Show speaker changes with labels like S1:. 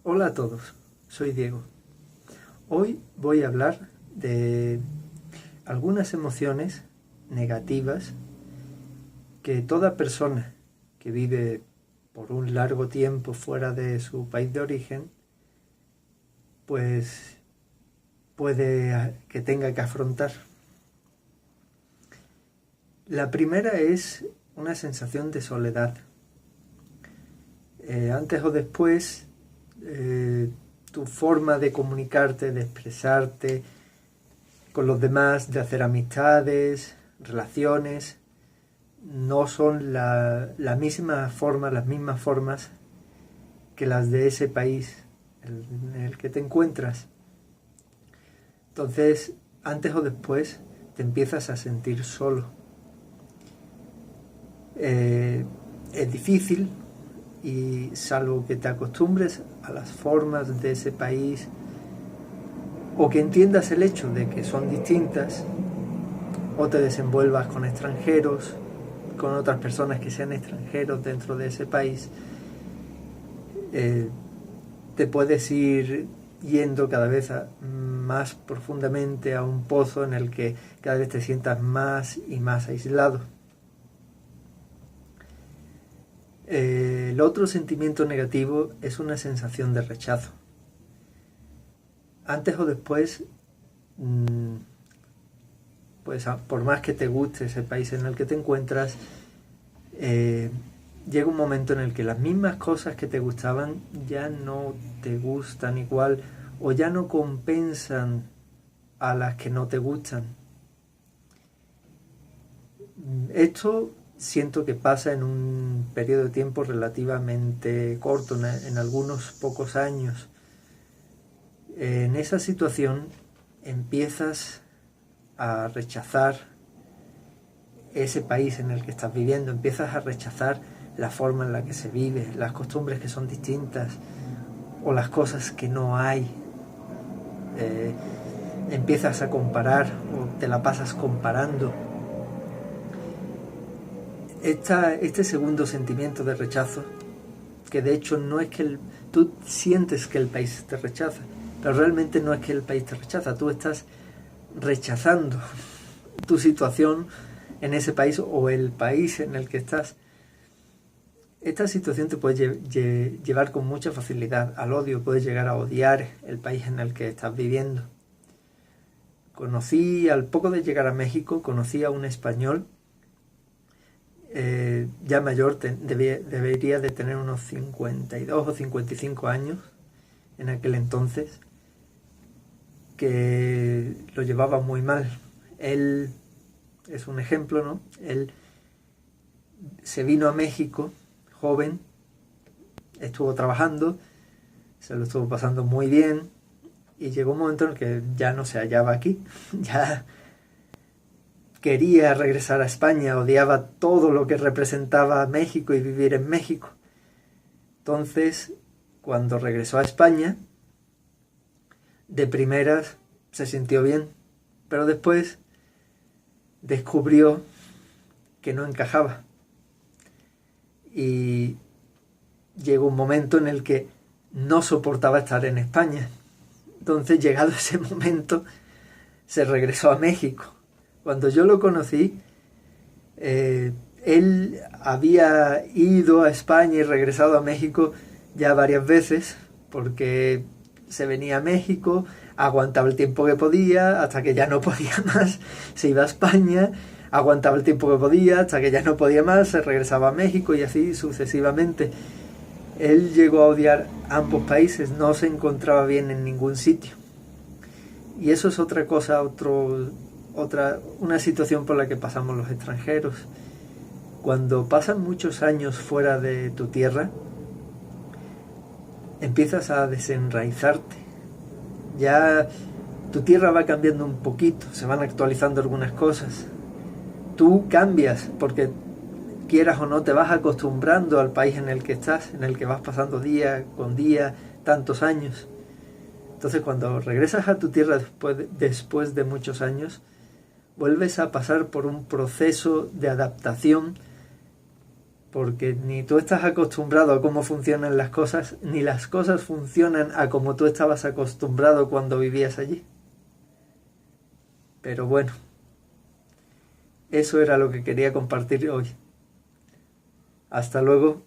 S1: Hola a todos, soy Diego. Hoy voy a hablar de algunas emociones negativas que toda persona que vive por un largo tiempo fuera de su país de origen, pues puede que tenga que afrontar. La primera es una sensación de soledad. Antes o después, tu forma de comunicarte, de expresarte con los demás, de hacer amistades, relaciones, no son la misma forma, las mismas formas que las de ese país en el que te encuentras. Entonces, antes o después, te empiezas a sentir solo. Es difícil, y salvo que te acostumbres a las formas de ese país o que entiendas el hecho de que son distintas, o te desenvuelvas con extranjeros, con otras personas que sean extranjeros dentro de ese país, te puedes ir yendo cada vez más profundamente a un pozo en el que cada vez te sientas más y más aislado. El otro sentimiento negativo es una sensación de rechazo. Antes o después, pues por más que te guste ese país en el que te encuentras, llega un momento en el que las mismas cosas que te gustaban ya no te gustan igual, o ya no compensan a las que no te gustan. Esto siento que pasa en un periodo de tiempo relativamente corto, en algunos pocos años. En esa situación empiezas a rechazar ese país en el que estás viviendo, empiezas a rechazar la forma en la que se vive, las costumbres que son distintas o las cosas que no hay. Empiezas a comparar o te la pasas comparando. Este segundo sentimiento de rechazo, que de hecho no es que tú sientes que el país te rechaza, pero realmente no es que el país te rechaza, tú estás rechazando tu situación en ese país o el país en el que estás. Esta situación te puede llevar con mucha facilidad al odio, puedes llegar a odiar el país en el que estás viviendo. Al poco de llegar a México, conocí a un español ya mayor, debería de tener unos 52 o 55 años en aquel entonces, que lo llevaba muy mal. Él es un ejemplo, ¿no? Él se vino a México joven, estuvo trabajando, se lo estuvo pasando muy bien, y llegó un momento en el que ya no se hallaba aquí, ya quería regresar a España, odiaba todo lo que representaba México y vivir en México. Entonces, cuando regresó a España, de primeras se sintió bien, pero después descubrió que no encajaba. Y llegó un momento en el que no soportaba estar en España. Entonces, llegado ese momento, se regresó a México. Cuando yo lo conocí, él había ido a España y regresado a México ya varias veces, porque se venía a México, aguantaba el tiempo que podía, hasta que ya no podía más, se iba a España, aguantaba el tiempo que podía, hasta que ya no podía más, se regresaba a México, y así sucesivamente. Él llegó a odiar ambos países, no se encontraba bien en ningún sitio. Y eso es otra cosa, una situación por la que pasamos los extranjeros. Cuando pasan muchos años fuera de tu tierra, empiezas a desenraizarte. Ya tu tierra va cambiando un poquito, se van actualizando algunas cosas. Tú cambias porque, quieras o no, te vas acostumbrando al país en el que estás, en el que vas pasando día con día, tantos años. Entonces, cuando regresas a tu tierra después de muchos años, vuelves a pasar por un proceso de adaptación porque ni tú estás acostumbrado a cómo funcionan las cosas, ni las cosas funcionan a como tú estabas acostumbrado cuando vivías allí. Pero bueno, eso era lo que quería compartir hoy. Hasta luego.